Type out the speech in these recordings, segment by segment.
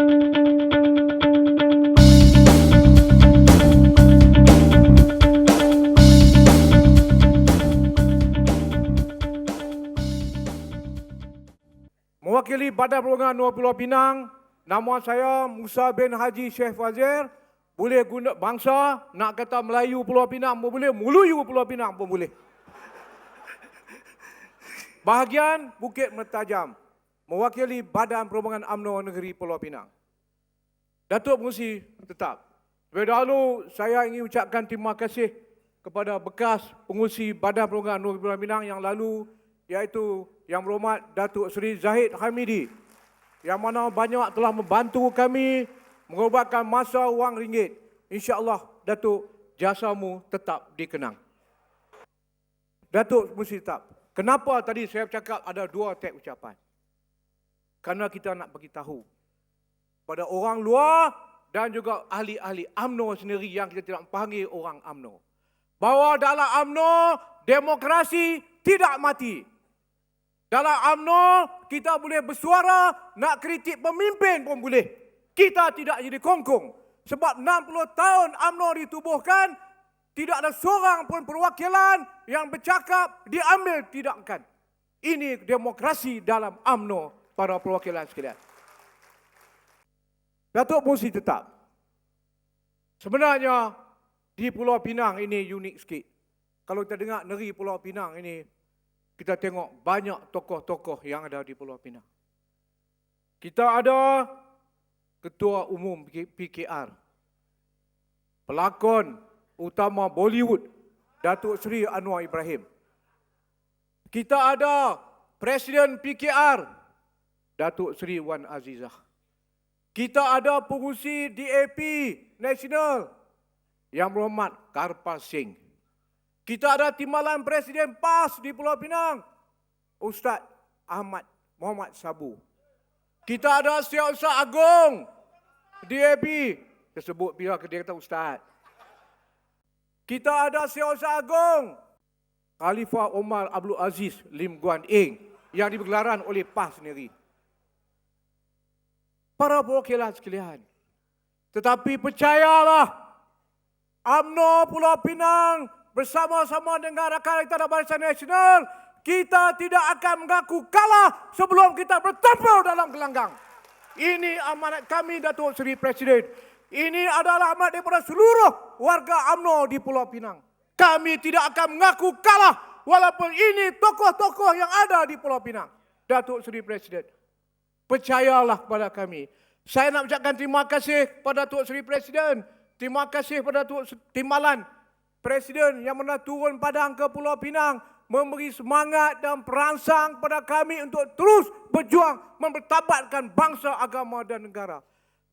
Mewakili Badan Perhubungan Luar Pulau Pinang, nama saya Musa bin Haji Sheikh Fazir. Boleh guna bangsa, nak kata Melayu Pulau Pinang pun boleh, Muluyu Pulau Pinang pun boleh. Bahagian Bukit Mertajam, mewakili Badan Perhubungan UMNO Negeri Pulau Pinang. Datuk Pengerusi tetap. Lebih dahulu saya ingin ucapkan terima kasih kepada bekas Pengerusi Badan Perhubungan Negeri Pulau Pinang yang lalu, iaitu Yang Berhormat Datuk Seri Zahid Hamidi, yang mana banyak telah membantu kami mengubatkan masa wang ringgit. InsyaAllah, Datuk, jasamu tetap dikenang. Datuk mesti tetap. Kenapa tadi saya cakap ada dua teks ucapan? Kerana kita nak bagi tahu pada orang luar dan juga ahli-ahli UMNO sendiri yang kita tidak panggil orang UMNO, bahawa dalam UMNO demokrasi tidak mati. Dalam UMNO kita boleh bersuara, nak kritik pemimpin pun boleh. Kita tidak jadi kongkong. Sebab 60 tahun UMNO ditubuhkan, tidak ada seorang pun perwakilan yang bercakap diambil tidakkan. Ini demokrasi dalam UMNO, para perwakilan sekalian. Datuk Musi tetap. Sebenarnya di Pulau Pinang ini unik sikit. Kalau kita dengar negeri Pulau Pinang ini, kita tengok banyak tokoh-tokoh yang ada di Pulau Pinang. Kita ada Ketua Umum PKR, pelakon utama Bollywood, Datuk Seri Anwar Ibrahim. Kita ada Presiden PKR, Datuk Seri Wan Azizah. Kita ada pengurusi DAP Nasional, Yang Berhormat Karpal Singh. Kita ada Timbalan Presiden PAS di Pulau Pinang, Ustaz Ahmad Muhammad Sabu. Kita ada Setiausaha Agung DAP, dia sebut bila dia kata Ustaz. Kita ada Setiausaha Agung Khalifah Omar Abdul Aziz Lim Guan Eng yang dibergelaran oleh PAS sendiri. Para perwakilan sekalian, tetapi percayalah, UMNO Pulau Pinang bersama-sama dengan rakan kita Barisan Nasional, kita tidak akan mengaku kalah sebelum kita bertempur dalam gelanggang. Ini amanat kami, Datuk Seri Presiden. Ini adalah amanat daripada seluruh warga UMNO di Pulau Pinang. Kami tidak akan mengaku kalah walaupun ini tokoh-tokoh yang ada di Pulau Pinang. Datuk Seri Presiden, percayalah kepada kami. Saya nak ucapkan terima kasih kepada Datuk Seri Presiden. Terima kasih kepada Datuk Timbalan Presiden yang pernah turun padang ke Pulau Pinang, memberi semangat dan perangsang kepada kami untuk terus berjuang mempertabatkan bangsa, agama dan negara.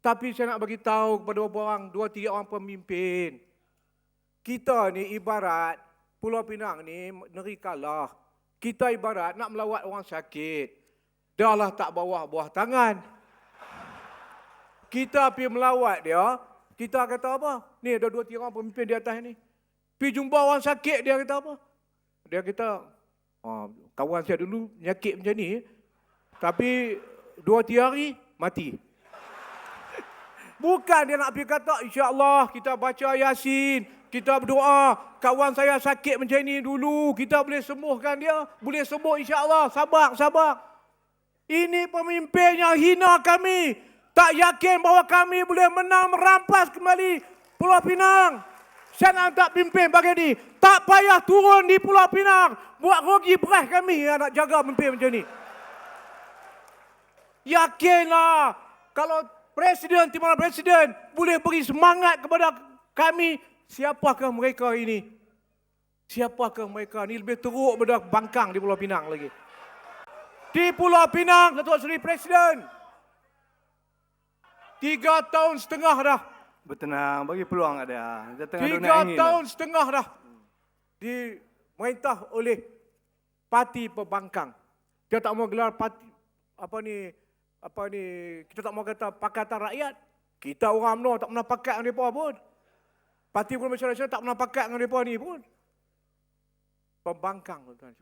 Tapi saya nak bagi tahu kepada dua tiga orang pemimpin. Kita ni ibarat Pulau Pinang ni negeri kalah. Kita ibarat nak melawat orang sakit. Dah lah tak bawa buah tangan. Kita pergi melawat dia, kita kata apa? Ni ada dua tiga orang pemimpin di atas ni. Pergi jumpa orang sakit, dia kata apa? Dia kata, kawan saya dulu nyakit macam ni, tapi 2-3 hari mati. Bukan dia nak pergi kata, insya-Allah kita baca Yasin, kita berdoa, kawan saya sakit macam ni dulu, kita boleh sembuhkan dia, boleh sembuh insya-Allah, sabar. Ini pemimpin yang hina kami, tak yakin bahawa kami boleh menang merampas kembali Pulau Pinang. Saya nak tak pimpin bagi ni. Tak payah turun di Pulau Pinang. Buat rugi beras kami yang nak jaga pimpin macam ni. Yakinlah. Kalau Timbalan Presiden boleh beri semangat kepada kami, siapakah mereka ini? Siapakah mereka ini? Lebih teruk daripada bangkang di Pulau Pinang lagi. Di Pulau Pinang, Datuk Seri Presiden, 3 tahun setengah dah. Bertenang, bagi peluang ada. 3 tahun setengah dah dimerintah oleh parti pembangkang. Kita tak mau gelar parti kita tak mau kata Pakatan Rakyat. Kita orang UMNO tak pernah pakat dengan mereka pun. Parti Perlembagaan Nasional tak pernah pakat dengan mereka ni pun. Pembangkang, tuan-tuan.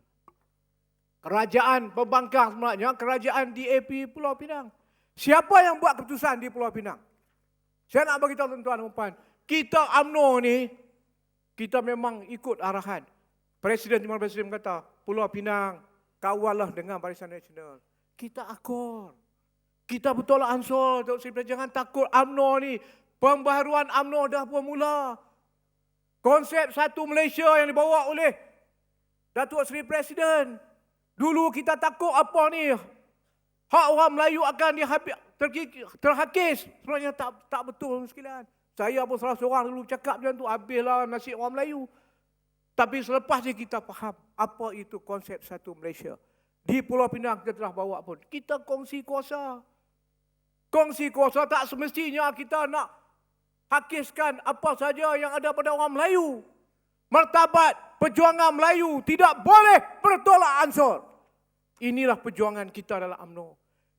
Kerajaan pembangkang sebenarnya kerajaan DAP Pulau Pinang. Siapa yang buat keputusan di Pulau Pinang? Saya nak bagi tahu tuan-tuan dan puan, kita UMNO ni, kita memang ikut arahan. Presiden Timur Presiden kata, Pulau Pinang, kawallah dengan Barisan Nasional. Kita akor. Kita betul ansur, Datuk Seri Presiden. Jangan takut UMNO ni. Pembaharuan UMNO dah pun mula. Konsep satu Malaysia yang dibawa oleh Datuk Seri Presiden. Dulu kita takut apa ni? Hak orang Melayu akan terhakis. Sebenarnya tak betul sekalian. Saya pun salah seorang dulu cakap macam tu. Habislah nasib orang Melayu. Tapi selepas ni kita faham apa itu konsep satu Malaysia. Di Pulau Pinang kita telah bawa pun. Kita kongsi kuasa. Kongsi kuasa tak semestinya kita nak hakiskan apa saja yang ada pada orang Melayu. Martabat perjuangan Melayu tidak boleh bertolak ansur. Inilah perjuangan kita dalam UMNO.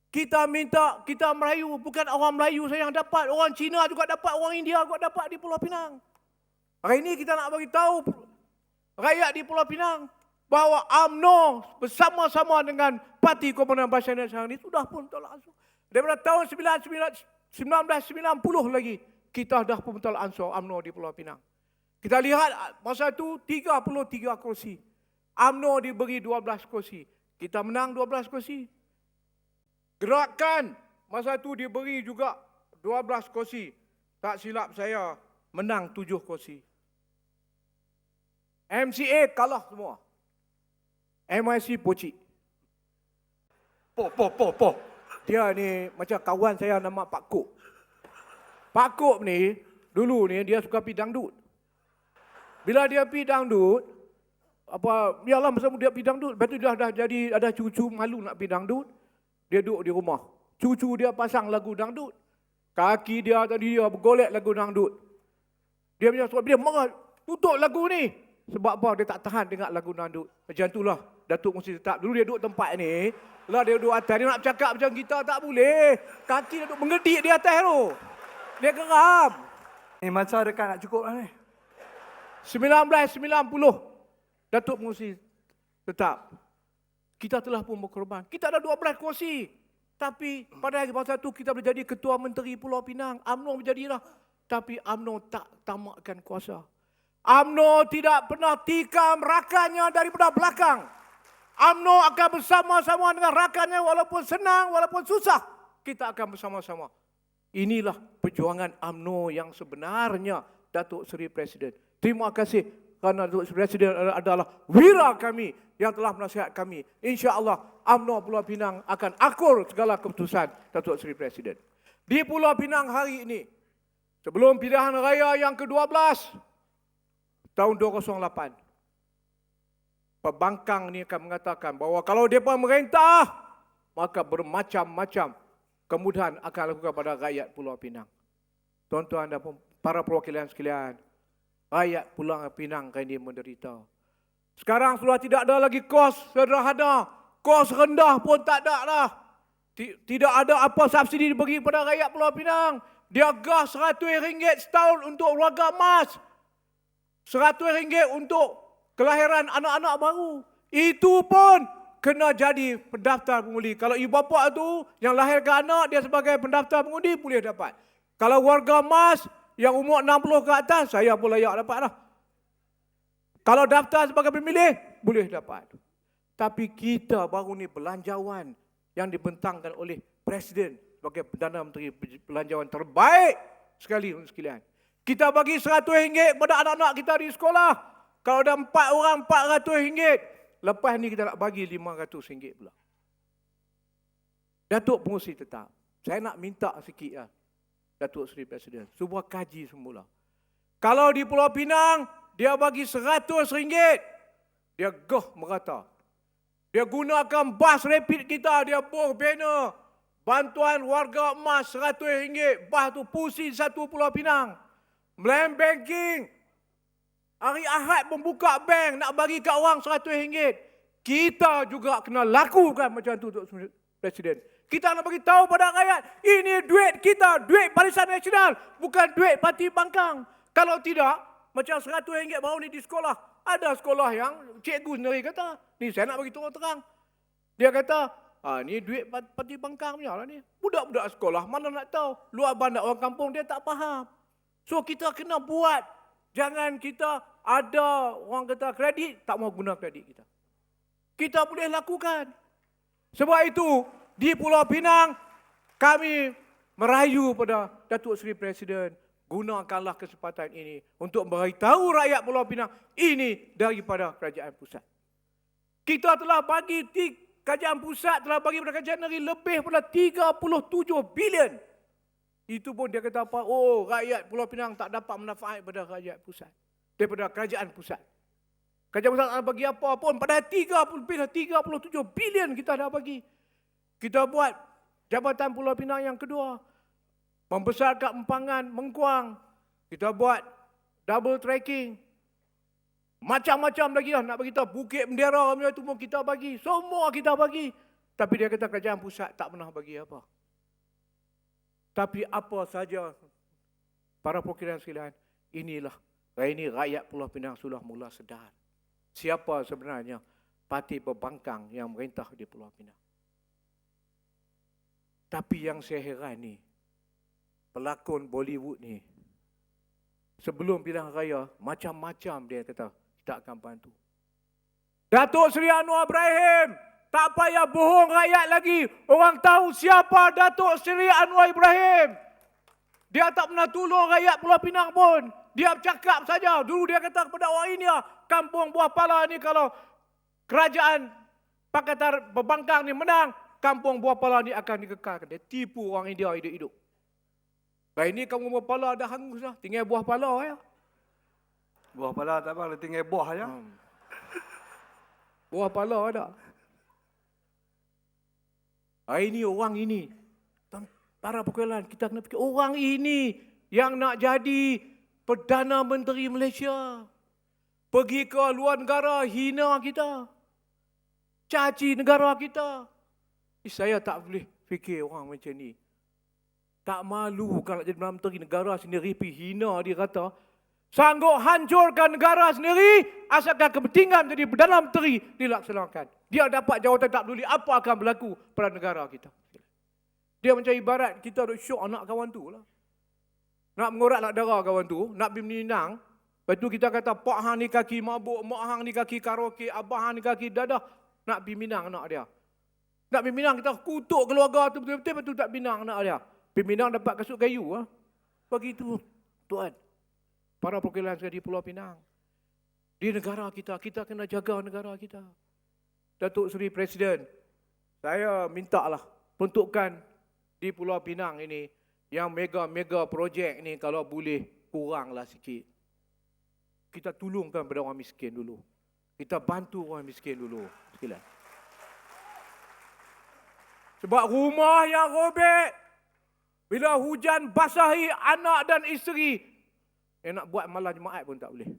Kita minta, kita Melayu, bukan orang Melayu saja yang dapat. Orang Cina juga dapat, orang India juga dapat di Pulau Pinang. Hari ini kita nak bagi tahu rakyat di Pulau Pinang bahawa UMNO bersama-sama dengan Parti Komunis Barisan Nasional ini sudah pun tolak ansur. Daripada tahun 1990 lagi, kita dah pun tolak ansur UMNO di Pulau Pinang. Kita lihat masa itu 33 kursi. UMNO diberi 12 kursi. Kita menang 12 kursi. Gerakan masa itu diberi juga 12 kursi. Tak silap saya menang 7 kursi. MCA kalah semua. MIC pocik. Po. Dia ni macam kawan saya nama Pak Kok. Pak Kok ni, dulu ni dia suka pergi dangdut. Bila dia pergi dangdut, yalah masa dia pergi dangdut, lepas tu dia dah jadi ada cucu malu nak pergi dangdut, dia duduk di rumah. Cucu dia pasang lagu dangdut. Kaki dia tadi dia bergolek lagu dangdut. Dia punya suami dia marah, tutup lagu ni. Sebab apa? Dia tak tahan dengar lagu dangdut. Macam itulah Datuk Muhsin Tetap. Dulu dia duduk tempat ni, lah dia duduk atas, dia nak bercakap macam kita tak boleh. Kaki dia duduk mengedik di atas tu. Dia geram. Ni masa dekat nak cukup lah ni. 1990 Datuk Muhsin Tetap. Kita telah pun berkorban. Kita ada 12 kursi. Tapi pada masa itu kita boleh jadi Ketua Menteri Pulau Pinang. UMNO menjadilah. Tapi UMNO tak tamakkan kuasa. UMNO tidak pernah tikam rakannya daripada belakang. UMNO akan bersama-sama dengan rakannya walaupun senang, walaupun susah. Kita akan bersama-sama. Inilah perjuangan UMNO yang sebenarnya Datuk Seri Presiden. Terima kasih kerana Datuk Seri Presiden adalah wira kami yang telah menasihat kami. InsyaAllah UMNO Pulau Pinang akan akur segala keputusan Datuk Seri Presiden. Di Pulau Pinang hari ini, sebelum pilihan raya yang ke-12, tahun 2008, pembangkang ni akan mengatakan bahawa kalau mereka merintah, maka bermacam-macam kemudahan akan lakukan pada rakyat Pulau Pinang. Tuan-tuan dan para perwakilan sekalian, rakyat Pulau Pinang kini menderita. Sekarang sudah tidak ada lagi kos sederhana, kos rendah pun tak ada lah. Tidak ada apa subsidi diberi kepada rakyat Pulau Pinang. Dia gas RM100 setahun untuk warga emas. RM100 untuk kelahiran anak-anak baru. Itu pun kena jadi pendaftar pengundi. Kalau ibu bapa tu yang lahirkan anak, dia sebagai pendaftar pengundi boleh dapat. Kalau warga emas yang umur 60 ke atas, saya pun layak dapat lah. Kalau daftar sebagai pemilih, boleh dapat. Tapi kita baru ni belanjawan yang dibentangkan oleh Presiden sebagai Perdana Menteri belanjawan terbaik sekali untuk sekalian. Kita bagi RM100 kepada anak-anak kita di sekolah. Kalau ada 4 orang, RM400. Lepas ni kita nak bagi RM500 pula. Datuk Pengurusi Tetap, saya nak minta sikit lah, Datuk Seri Presiden, cuba kaji semula. Kalau di Pulau Pinang, dia bagi RM100, dia gah merata. Dia gunakan bas rapid kita, dia buh banner, bantuan warga emas RM100, bas tu pusing satu Pulau Pinang. Melayan banking, hari Ahad membuka bank, nak bagi kat orang RM100. Kita juga kena lakukan macam tu, Datuk Presiden. Kita nak bagi tahu pada rakyat, ini duit kita, duit Barisan Nasional, bukan duit parti bangkang. Kalau tidak, macam RM100 baru ni di sekolah. Ada sekolah yang cikgu sendiri kata, ni saya nak bagi terang. Dia kata, Ni duit parti Bangkang punya lah ni. Budak-budak sekolah mana nak tahu. Luar bandar orang kampung dia tak faham. So kita kena buat. Jangan kita ada orang kata kredit, tak mau guna kredit kita. Kita boleh lakukan. Sebab itu di Pulau Pinang kami merayu pada Datuk Seri Presiden, gunakanlah kesempatan ini untuk beritahu rakyat Pulau Pinang ini daripada kerajaan pusat. Kita telah bagi kerajaan pusat telah bagi kepada kerajaan negeri lebih pada 37 bilion. Itu pun dia kata apa? Oh, rakyat Pulau Pinang tak dapat manfaat daripada kerajaan pusat. Daripada kerajaan pusat. Kerajaan pusat tak bagi apa pun. Padahal 37 bilion kita dah bagi. Kita buat Jabatan Pulau Pinang yang kedua. Membesarkan empangan Mengkuang. Kita buat double tracking. Macam-macam lagi lah nak bagi tahu. Bukit Bendera itu pun kita bagi. Semua kita bagi. Tapi dia kata kerajaan pusat tak pernah bagi apa. Tapi apa saja para perwakilan sekalian, inilah hari ini rakyat Pulau Pinang sudah mula sedar. Siapa sebenarnya parti pembangkang yang merintah di Pulau Pinang. Tapi yang saya heran ni, pelakon Bollywood ni, sebelum pilihan raya, macam-macam dia kata, kita akan bantu. Datuk Seri Anwar Ibrahim, tak payah bohong rakyat lagi. Orang tahu siapa Datuk Seri Anwar Ibrahim. Dia tak pernah tolong rakyat Pulau Pinang pun. Dia bercakap saja. Dulu dia kata kepada orang India, kampung Buah Pala ni kalau kerajaan Pakatan Pembangkang ni menang, kampung Buah Pala ni akan dikekalkan. Dia tipu orang India hidup-hidup. Baik ni kampung Buah Pala dah hangus lah. Tinggal buah pala ya. Buah pala tak apa, tinggal buah aja. Buah pala ada. Hari ini orang ini, para perwakilan kita kena fikir, orang ini yang nak jadi Perdana Menteri Malaysia. Pergi ke luar negara, hina kita. Caci negara kita. Saya tak boleh fikir orang macam ni. Tak malu kalau jadi Perdana Menteri negara sendiri, pergi hina dia kata. Sanggup hancurkan negara sendiri, asalkan kepentingan jadi Perdana Menteri dilaksanakan. Dia dapat jawatan tak peduli apa akan berlaku pada negara kita. Dia macam ibarat kita duk syok anak kawan tu lah. Nak mengorak darah kawan tu, nak pergi Minang. Lepas tu kita kata, Pak Hang ni kaki mabuk, Mak Hang ni kaki karaoke, Abah Hang ni kaki dadah. Nak pergi Minang anak dia. Nak pergi Minang, kita kutuk keluarga tu betul-betul, lepas tu tak Minang anak dia. Pergi Minang dapat kasut kayu. Ha? Begitu, Tuan. Para perwakilan di Pulau Pinang. Di negara kita, kita kena jaga negara kita. Datuk Seri Presiden, saya mintalah peruntukan di Pulau Pinang ini, yang mega-mega projek ni kalau boleh kuranglah sikit. Kita tolongkan pada orang miskin dulu. Kita bantu orang miskin dulu. Sekalian. Sebab rumah yang robek, bila hujan basahi anak dan isteri, nak buat malam Jumaat pun tak boleh.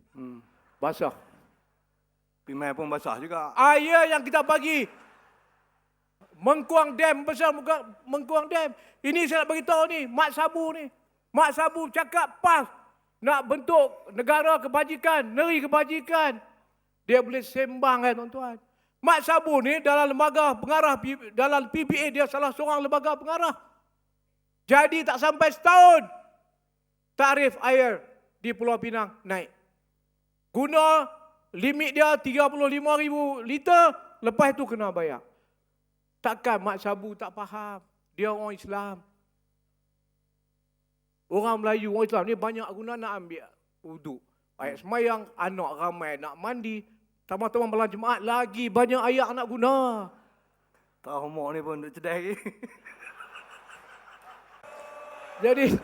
Basah. Pimai pun basah juga. Air yang kita bagi, Mengkuang Dam, besar Mengkuang Dam. Ini saya nak beritahu ni, Mak Sabu ni. Mak Sabu cakap pas nak bentuk negara kebajikan, negeri kebajikan. Dia boleh sembang kan tuan-tuan. Mak Sabu ni dalam lembaga pengarah, dalam PBA dia salah seorang lembaga pengarah. Jadi tak sampai setahun, tarif air di Pulau Pinang naik. Guna limit dia 35,000 liter, lepas itu kena bayar. Takkan Mak Sabu tak faham. Dia orang Islam. Orang Melayu, orang Islam ni banyak guna nak ambil wuduk. Ayat semayang, anak ramai nak mandi. Tambah-tambah malam Jumaat lagi banyak ayat nak guna. Tak homok ni pun duk cedai lagi. Jadi,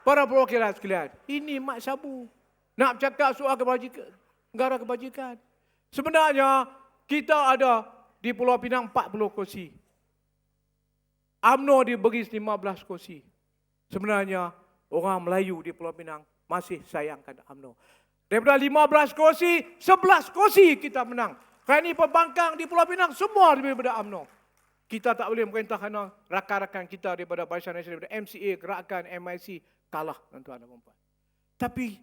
para perwakilan sekalian, ini Mak Sabu. Nak bercakap soal kebajikan, negara kebajikan. Sebenarnya, kita ada di Pulau Pinang 40 kursi. UMNO diberi 15 kursi. Sebenarnya, orang Melayu di Pulau Pinang masih sayangkan UMNO. Daripada 15 kursi, 11 kursi kita menang. Kerana pembangkang di Pulau Pinang semua daripada UMNO. Kita tak boleh merintah kerana rakan-rakan kita daripada Barisan Nasional, daripada MCA, Gerakan, MIC kalah tuan-tuan dan puan-puan. Tapi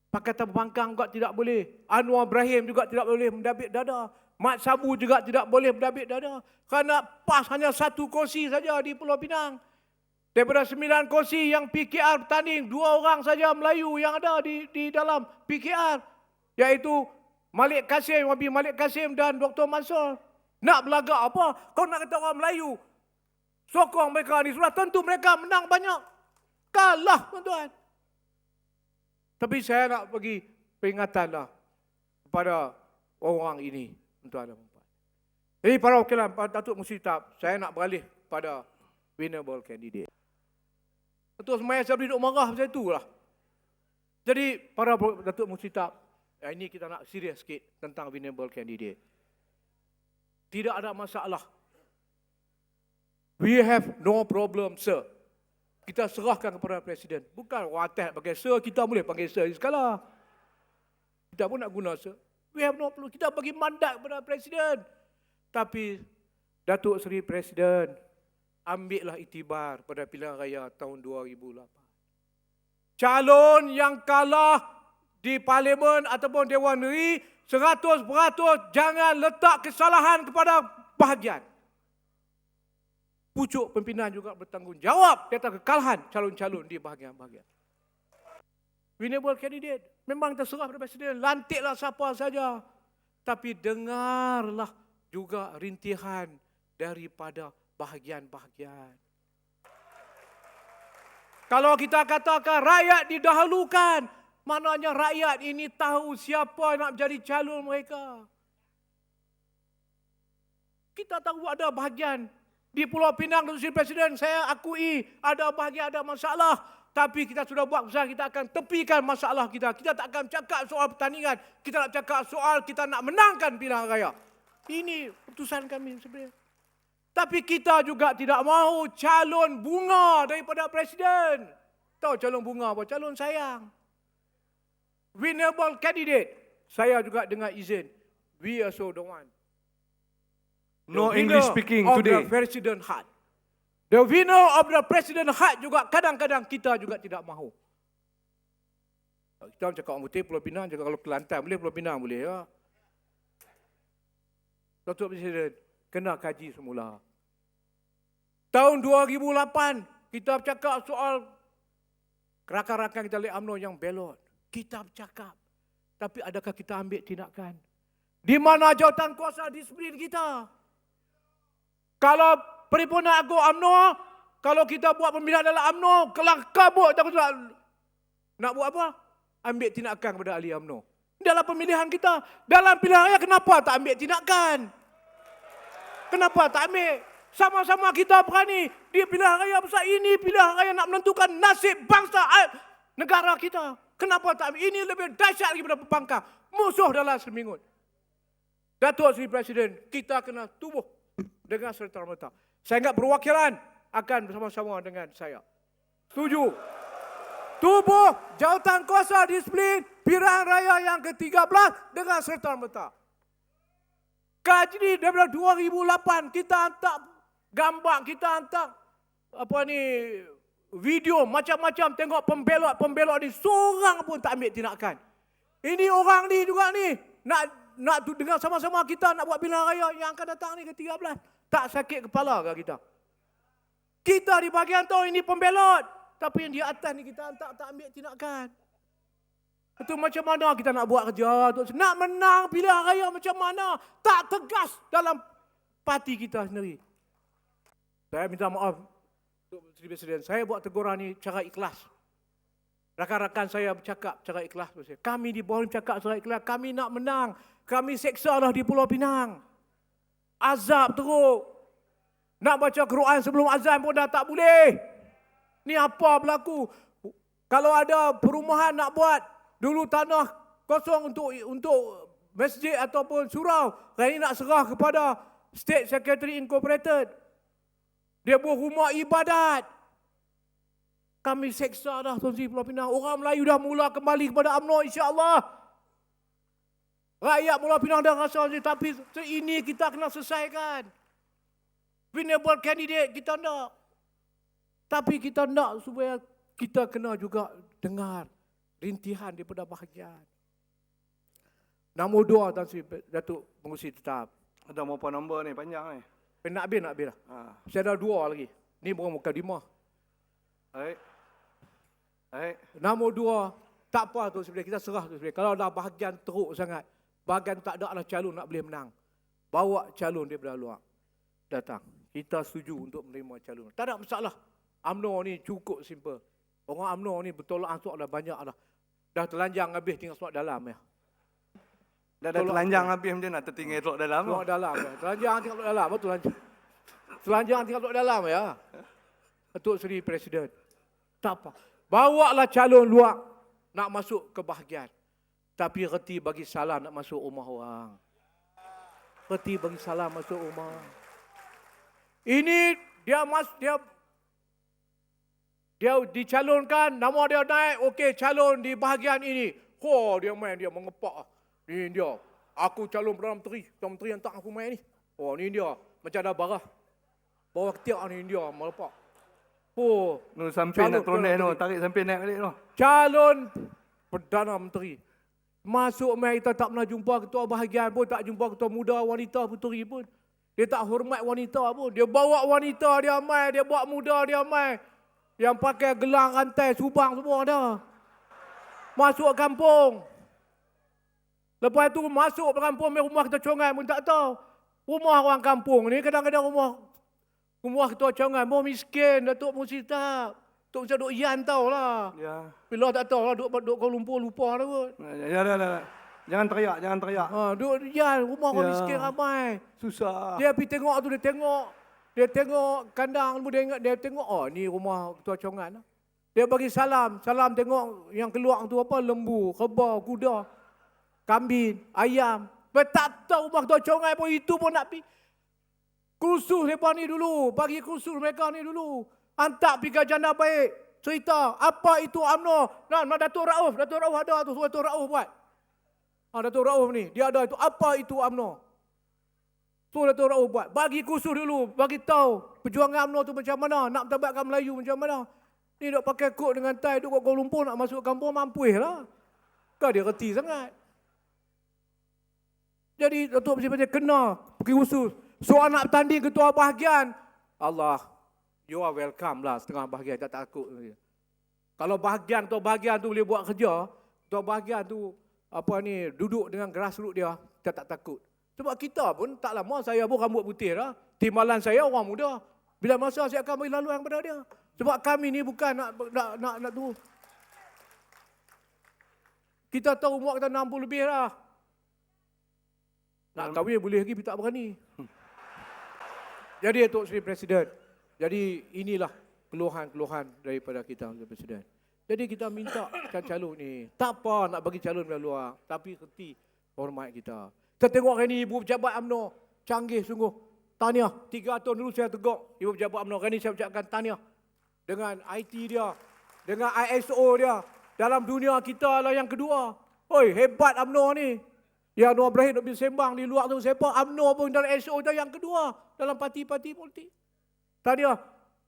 Pakatan Pembangkang juga tidak boleh. Anwar Ibrahim juga tidak boleh mendabik dada. Mat Sabu juga tidak boleh berdabik dada. Kerana PAS hanya satu kursi saja di Pulau Pinang. Daripada 9 kursi yang PKR bertanding, 2 orang saja Melayu yang ada di dalam PKR. Iaitu Malik Kasim, Wabi Malik Kasim dan Dr. Mansur. Nak berlagak apa? Kau nak kata orang Melayu sokong mereka ni, sudah tentu mereka menang banyak. Kalah, tuan-tuan. Tapi saya nak bagi peringatanlah kepada orang ini, tuan-tuan dan puan. Jadi para wakilan Datuk Musyitab, saya nak beralih pada winnable candidate. Datuk Semaya saya duduk marah macam itulah. Jadi para Datuk Musyitab, ini kita nak serius sikit tentang winnable candidate. Tidak ada masalah. We have no problem, sir. Kita serahkan kepada Presiden. Bukan watak pakai sir, kita boleh panggil sir sekala. Kita pun nak guna sir. We have no problem. Kita bagi mandat kepada Presiden. Tapi Datuk Seri Presiden, ambillah iktibar pada pilihan raya tahun 2008. Calon yang kalah di Parlimen ataupun Dewan Negeri 100% jangan letak kesalahan kepada bahagian. Pucuk pimpinan juga bertanggungjawab di atas kekalahan calon-calon di bahagian-bahagian. Winnable candidate, memang terserah kepada Presiden, lantiklah siapa saja. Tapi dengarlah juga rintihan daripada bahagian-bahagian. Kalau kita katakan rakyat didahulukan, maknanya rakyat ini tahu siapa yang nak menjadi calon mereka. Kita tahu ada bahagian di Pulau Pinang, Datuk Seri Presiden, saya akui ada bahagian ada masalah. Tapi kita sudah buat usaha, kita akan tepikan masalah kita. Kita tak akan cakap soal pertandingan. Kita nak cakap soal kita nak menangkan pilihan raya. Ini keputusan kami sebenarnya. Tapi kita juga tidak mahu calon bunga daripada Presiden. Tahu calon bunga apa? Calon sayang. Winnable candidate. Saya juga dengar izin. We also don't want. No English speaking today. The President Heart. The winner of the President Heart juga kadang-kadang kita juga tidak mahu. Kita cakap orang putih Pulau Pinang, cakap kalau Kelantan boleh, Pulau Pinang boleh. Ya. Datuk Presiden, kena kaji semula. Tahun 2008, kita bercakap soal rakan-rakan kita Lek UMNO yang belot. Kita bercakap. Tapi adakah kita ambil tindakan? Di mana jawatan kuasa disiplin kita? Kalau Perhimpunan Agung UMNO, kalau kita buat pemilihan dalam UMNO, kelang kabut, nak buat apa? Ambil tindakan kepada ahli UMNO. Dalam pemilihan kita, dalam pilihan raya, kenapa tak ambil tindakan? Kenapa tak ambil? Sama-sama kita berani di pilihan raya besar ini, pilihan raya nak menentukan nasib bangsa negara kita. Kenapa tak ambil? Ini lebih dahsyat lagi daripada pembangkang. Musuh dalam semingut. Datuk Seri Presiden, kita kena tubuh dengan serta-merta. Saya ingat perwakilan akan bersama-sama dengan saya. Setuju. Tubuh jawatan kuasa disiplin pilihan raya yang ke-13 dengan serta-merta. Kaji daripada 2008 kita hantar gambar, kita hantar video macam-macam, tengok pembelot ni seorang pun tak ambil tindakan. Ini orang ni juga ni nak dengar sama-sama kita nak buat pilihan raya yang akan datang ni ke-13. Tak sakit kepala ke kita? Kita di bahagian tahun ini pembelot. Tapi yang di atas ni kita tak ambil tindakan. Itu macam mana kita nak buat kerja? Nak menang pilihan raya macam mana? Tak tegas dalam parti kita sendiri. Saya minta maaf, Datuk Seri Presiden. Saya buat teguran ni cara ikhlas. Rakan-rakan saya bercakap cara ikhlas. Kami di bawah bercakap cara ikhlas. Kami nak menang. Kami seksa lah di Pulau Pinang. Azab teruk. Nak baca Quran sebelum azan pun dah tak boleh. Ni apa berlaku? Kalau ada perumahan nak buat, dulu tanah kosong untuk masjid ataupun surau. Hari ini nak serah kepada State Secretary Incorporated. Dia buat rumah ibadat. Kami seksa dah Tuan Sri Pulau Pinang. Orang Melayu dah mula kembali kepada UMNO insya-Allah. Rakyat Pulau Pinang dah rasa tapi ini kita kena selesaikan. Winnable candidate kita nak. Tapi kita nak supaya kita kena juga dengar rintihan daripada bahagian. Nombor 2 Tan Sri Datuk Pengerusi Tetap. Ada berapa nombor ni? Panjang ni. Nak habis lah. Ha. Saya ada 2 lagi. Ni bukan mukadimah. Baik. Baik. Nombor 2, tak apa tu sebenarnya, kita serah tu sebenarnya. Kalau dah bahagian teruk sangat, bahagian tak ada lah calon nak boleh menang. Bawa calon daripada luar. Datang. Kita setuju untuk menerima calon. Tak ada masalah. UMNO ni cukup simple. Orang UMNO ni bertolak ansur dah banyak dah. Dah telanjang habis tinggal sebab dalam ya. Dah telanjang habis macam mana tertinggal telok dalam tu. Telok dalam ya. Telanjang tinggal telok dalam. Betul telanjang. Telanjang tinggal telok dalam ya. Datuk Seri Presiden. Tak apa. Bawalah calon luar nak masuk kebahagiaan. Tapi reti bagi salam nak masuk rumah orang. Reti bagi salam masuk rumah. Ini dia dicalonkan, nama dia naik, okey calon di bahagian ini. Dia main, dia mengepak. Ni dia. Aku calon Perdana Menteri. Perdana Menteri yang tak aku main ni. Ni dia. Macam ada barah. Bawah ketiak ni dia melepak. Nu sampai nak turun tu, tarik sampai naik balik tu. Calon Perdana Menteri. Masuk main kita tak pernah jumpa ketua bahagian pun, tak jumpa ketua muda, wanita, puteri pun. Dia tak hormat wanita pun. Dia bawa wanita dia main, dia bawa muda dia main. Yang pakai gelang rantai subang semua ada. Masuk kampung. Lepas tu masuk kampung, rumah kita congai pun tak tahu. Rumah orang kampung ni kadang-kadang rumah ketua congai pun miskin, Datuk Pengerusi Tetap. Tok macam duk Yan tahulah. Ya. Bila tak tahu lah duk Kuala Lumpur lupa dah kot. Ya. Jangan teriak, jangan teriak. Duk Yan, rumah orang miskin ramai. Susah. Dia pergi tengok tu, dia tengok kandang, dia tengok, ni rumah ketua congan. Dia bagi salam tengok yang keluar tu apa, lembu, kerbau, kuda, kambing, ayam. Dia tak tahu rumah ketua congan pun, itu pun nak pergi. Kursus mereka ni dulu, bagi kursus mereka ni dulu. Hantar pergi ke janda baik, cerita, apa itu UMNO. Datuk Rauf ada tu, Datuk Rauf buat. Datuk Rauf ni, dia ada itu, apa itu UMNO. So Datuk Rauf buat, bagi kursus dulu, bagi tahu perjuangan UMNO tu macam mana, nak bertabatkan Melayu macam mana. Ni duk pakai kod dengan tie, duk kat Kuala Lumpur nak masuk kampung, mampuih lah. Kan dia reti sangat. Jadi Datuk Presiden kena pergi kursus. Soal nak bertanding ketua bahagian, Allah, you are welcome lah setengah bahagian, tak takut. Kalau ketua bahagian tu boleh buat kerja, ketua bahagian tu duduk dengan grassroots dia, kita tak takut. Sebab kita pun tak lama, saya pun rambut putih dah. Timbalan saya orang muda. Bila masa saya akan beri laluan kepada dia. Sebab kami ni bukan nak tu. Kita tahu umur kita 60 lebih dah. Nak kahwin boleh lagi, tapi tak berani. Jadi Datuk Seri Presiden, jadi inilah keluhan-keluhan daripada kita, Datuk Presiden. Jadi kita minta calon ni, tak apa nak bagi calon dari luar, tapi reti hormat kita. Kita tengok hari ni Ibu Pejabat UMNO, canggih sungguh. Tahniah, 3 tahun dulu saya tegak Ibu Pejabat UMNO. Hari ni saya ucapkan tahniah. Dengan IT dia, dengan ISO dia. Dalam dunia kita lah yang kedua. Hebat UMNO ni. Yang Noor Ibrahim nak pergi sembang di luar tu, siapa UMNO pun dalam ISO dia yang kedua. Dalam parti-parti politik. Tahniah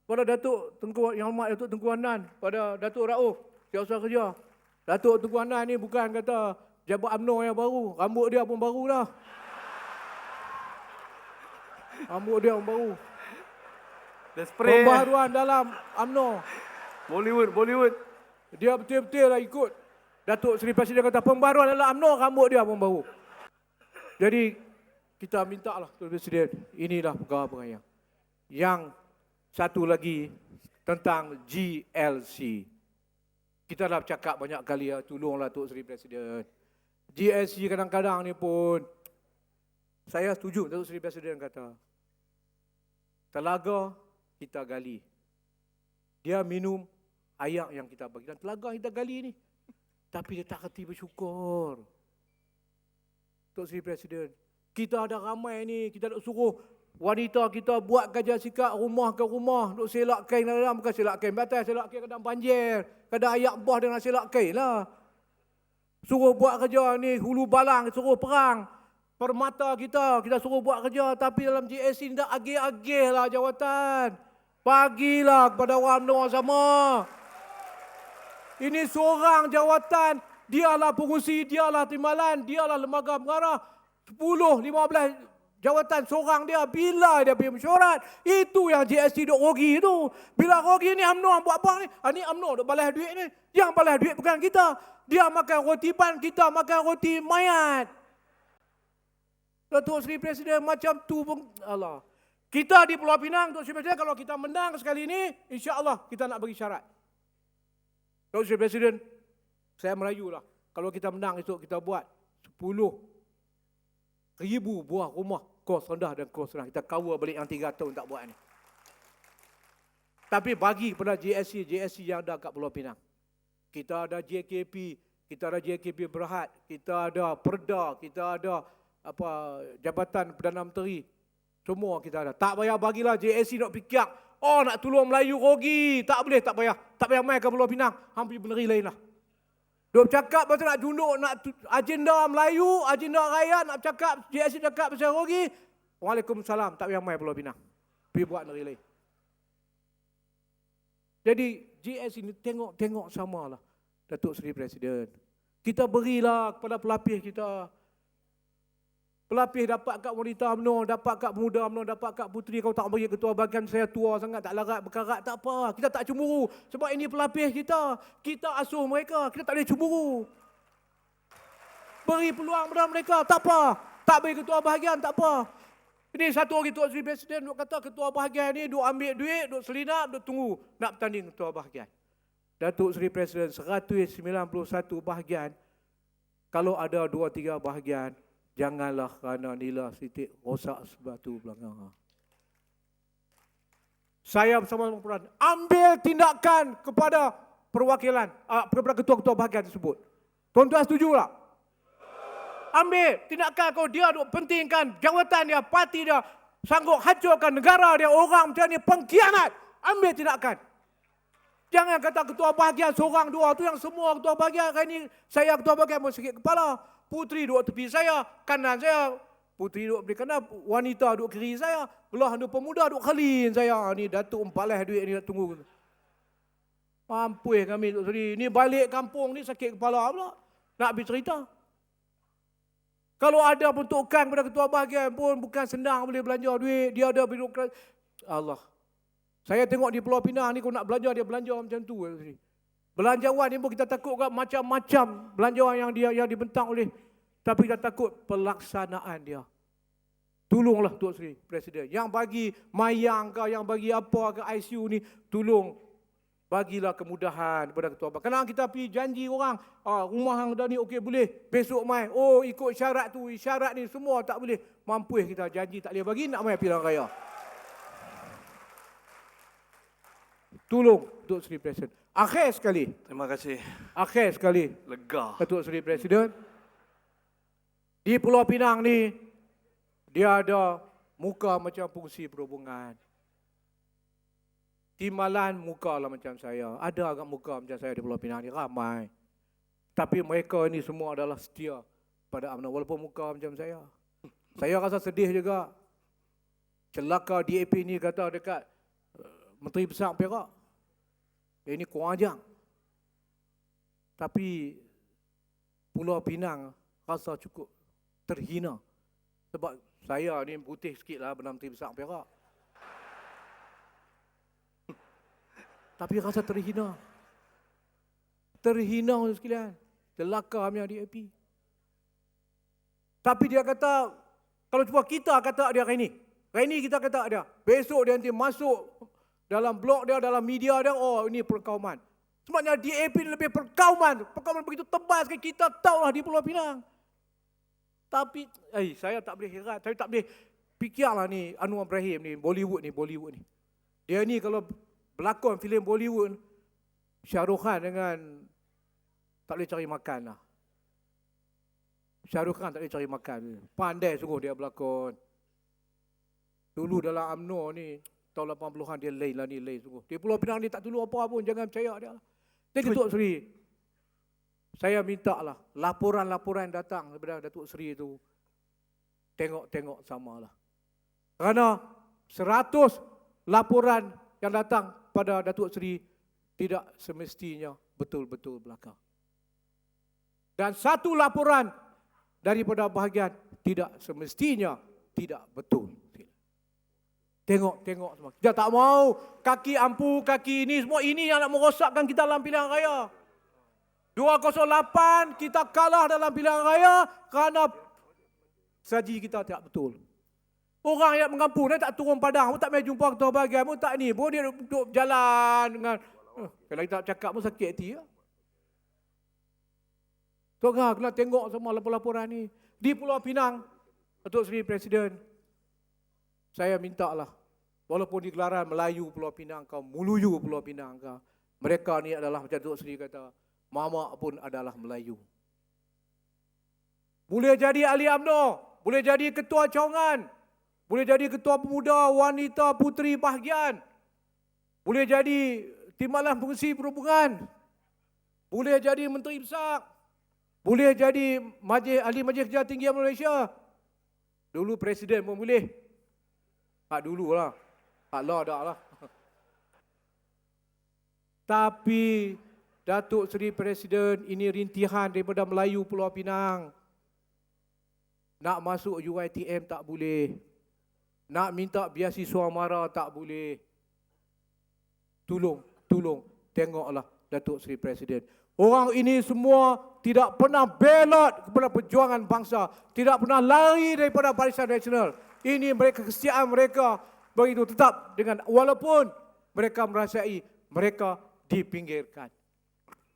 pada Datuk Tengku, Yang Hormat Datuk Tengku Hanan, pada Datuk Rauf, Siasat Kerja. Datuk Tengku Hanan ni bukan kata jabat UMNO yang baru, rambut dia pun baru dah. Rambut dia pun baru. Pembaharuan dalam UMNO. Bollywood. Dia betul-betul lah ikut. Datuk Seri Presiden kata pembaharuan dalam UMNO, rambut dia pun baru. Jadi kita minta lah Tuan Presiden, inilah perkara-perkara. Yang satu lagi tentang GLC. Kita dah bercakap banyak kali, tolonglah Tuan Seri Presiden. GLC kadang-kadang ni pun, saya setuju Datuk Seri Presiden kata, telaga kita gali. Dia minum air yang kita bagi. Dan telaga kita gali ni. Tapi dia tak reti bersyukur. Datuk Seri Presiden, kita ada ramai ni, kita nak suruh wanita kita buat kerja sikat rumah ke rumah, duk selak kain dalam, bukan selak kain batas, selak kain kadang banjir, kadang ayak bah dengan selak kain lah. Suruh buat kerja ni, hulu balang, suruh perang, permata kita suruh buat kerja, tapi dalam GSC ni dah agih-agih lah jawatan. Bagilah kepada orang UMNO sama. Ini seorang jawatan Dialah pengurusi, dialah timbalan, dialah lembaga pengarah. 10, 15 jawatan seorang dia. Bila dia pergi mesyuarat, itu yang GST duk rugi tu. Bila rugi ni UMNO buat apa ni? Ni UMNO duk balas duit ni. Yang balas duit bukan kita. Dia makan roti pan, kita makan roti mayat. Datuk Seri Presiden macam tu pun, Allah. Kita di Pulau Pinang, Datuk Seri Presiden, kalau kita menang sekali ini, insya-Allah kita nak bagi syarat. Datuk Seri Presiden, saya merayulah. Kalau kita menang esok, kita buat 10,000 buah rumah kos rendah dan kos rendah. Kita cover balik yang 3 tahun tak buat ni. Tapi bagi kepada GSC yang ada kat Pulau Pinang. Kita ada JKP, kita ada JKP Berhad, kita ada Perda, kita ada Jabatan Perdana Menteri. Semua kita ada. Tak payah bagilah JSC nak fikir, oh nak tolong Melayu rugi. Tak boleh, tak payah. Tak payah main ke Pulau Pinang. Hampir beneri lain lah. Dia bercakap pasal nak junuk, nak agenda Melayu, agenda rakyat, nak cakap, JSC cakap pasal rugi. Waalaikumsalam, tak payah main Pulau Pinang. Pergi buat negeri lain. Jadi JSC ni tengok samalah Datuk Seri Presiden. Kita berilah kepada pelapis kita. Pelapis dapat kat wanita UMNO, dapat kat pemuda UMNO, dapat kat puteri. Kau tak bagi ketua bahagian, saya tua sangat, tak larat berkarat, tak apa. Kita tak cemburu. Sebab ini pelapis kita. Kita asuh mereka. Kita tak boleh cemburu. Beri peluang kepada mereka, tak apa. Tak bagi ketua bahagian, tak apa. Ini satu hari Datuk Seri Presiden duk kata ketua bahagian ni duk ambil duit, duk selinap, duk tunggu nak bertanding ketua bahagian. Datuk Seri Presiden 191 bahagian. Kalau ada 2-3 bahagian, janganlah kerana nila sedikit rosak sebatu belakang. Saya bersama peran ambil tindakan kepada perwakilan, kepada ketua-ketua bahagian tersebut. Tuan-tuan setuju tak? Ambil tindakan kalau dia duk pentingkan jawatan dia, parti dia, sanggup hancurkan negara dia, orang macam ni pengkhianat. Ambil tindakan. Jangan kata ketua bahagian seorang dua tu yang semua ketua bahagian hari ni saya ketua bahagian pun sakit kepala. Puteri duduk tepi saya, kanan saya. Puteri duduk di kanan, wanita duduk kiri saya. Belah ada pemuda duduk kelin saya. Ni Datuk empalah duit ni nak tunggu. Mampus kami Datuk Seri. Ni balik kampung ni sakit kepala pula. Nak habis cerita. Kalau ada peruntukan kepada ketua bahagian pun bukan senang boleh belanja duit. Dia ada birokrat. Allah. Saya tengok di Pulau Pinang ni kalau nak belanja, dia belanja macam tu. Belanjawan ni pun kita takut kat macam-macam belanjawan yang dibentang oleh. Tapi kita takut pelaksanaan dia. Tolonglah Datuk Seri Presiden. Yang bagi mayang ke, yang bagi apa ke ICU ni, tolong bagilah kemudahan kepada ketua bahagian. Kadang kita pergi janji orang, rumah hang dah ni okey boleh, besok mai. Oh ikut syarat tu, syarat ni semua tak boleh. Mampus kita janji tak boleh bagi, nak mai pilihan raya. Tolong Datuk Seri Presiden. Akhir sekali. Terima kasih. Akhir sekali. Lega. Datuk Seri Presiden. Di Pulau Pinang ni, dia ada muka macam fungsi perhubungan. Timbalan muka lah macam saya. Ada agak muka macam saya di Pulau Pinang ni, ramai. Tapi mereka ni semua adalah setia pada UMNO, walaupun muka macam saya. Saya rasa sedih juga. Celaka DAP ni kata dekat Menteri Besar Perak. Ini kurang ajar. Tapi Pulau Pinang rasa cukup terhina. Sebab saya ni putih sikit lah benar Menteri Besar Perak. Tapi rasa terhina. Terhina sekalian. Celaka punya DAP. Tapi dia kata, kalau cuba kita kata dia hari ni kita kata dia. Besok dia nanti masuk dalam blog dia, dalam media dia, oh ini perkauman. Sebabnya DAP ni lebih perkauman. Perkauman begitu tebal sekali, kita tahulah di Pulau Pinang. Tapi, saya tak boleh heran, saya tak boleh fikirlah ni Anwar Ibrahim ni, Bollywood ni. Dia ni kalau pelakon filem Bollywood, Shah Rukh Khan dengan tak boleh cari makan lah. Shah Rukh Khan tak boleh cari makan. Pandai sungguh dia berlakon. Dulu dalam UMNO ni, tahun 80-an dia lain lah ni, lain sungguh. Di Pulau Pinang ni tak tolong apa pun, jangan percaya dia lah. Jadi Datuk Seri, saya minta lah, laporan-laporan datang daripada Datuk Seri itu, tengok-tengok samalah. Kerana 100 laporan yang datang pada Datuk Seri tidak semestinya betul-betul belaka. Dan satu laporan daripada bahagian tidak semestinya tidak betul. Tengok semua. Kita tak mau kaki ampu, kaki ini, semua ini yang nak merosakkan kita dalam pilihan raya. 208 kita kalah dalam pilihan raya kerana saji kita tidak betul. Orang yang mengampu dia tak turun padang, pun tak main jumpa ketua bahagian, pun tak ni, pun dia duduk jalan dengan kalau kita cakap pun sakit hati ya. Tuan-tuan kena tengok semua laporan-laporan ni. Di Pulau Pinang, Datuk Seri Presiden, saya minta lah, walaupun di gelaran Melayu Pulau Pinang kau, Muluyu Pulau Pinang kau, mereka ni adalah macam Datuk Seri kata, Mamak pun adalah Melayu. Boleh jadi ahli UMNO, boleh jadi ketua cawangan, boleh jadi ketua pemuda, wanita, puteri bahagian, boleh jadi timbalan pengurusi perhubungan, boleh jadi menteri besar, boleh jadi ahli Majlis Kerja Tinggi Malaysia. Dulu presiden pun boleh. Tak dulu lah. Tak lah dah lah. Tapi Datuk Seri Presiden ini rintihan daripada Melayu Pulau Pinang. Nak masuk UiTM tak boleh. Nak minta biasiswa mara tak boleh. Tolong, tengoklah Datuk Seri Presiden. Orang ini semua tidak pernah belot kepada perjuangan bangsa. Tidak pernah lari daripada Barisan Nasional. Ini mereka kesetiaan mereka begitu tetap dengan walaupun mereka merasai mereka dipinggirkan.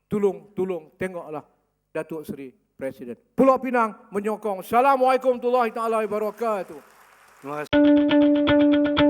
Tolong tengoklah Datuk Seri Presiden. Pulau Pinang menyokong. Assalamualaikum warahmatullahi wabarakatuh. Terima kasih.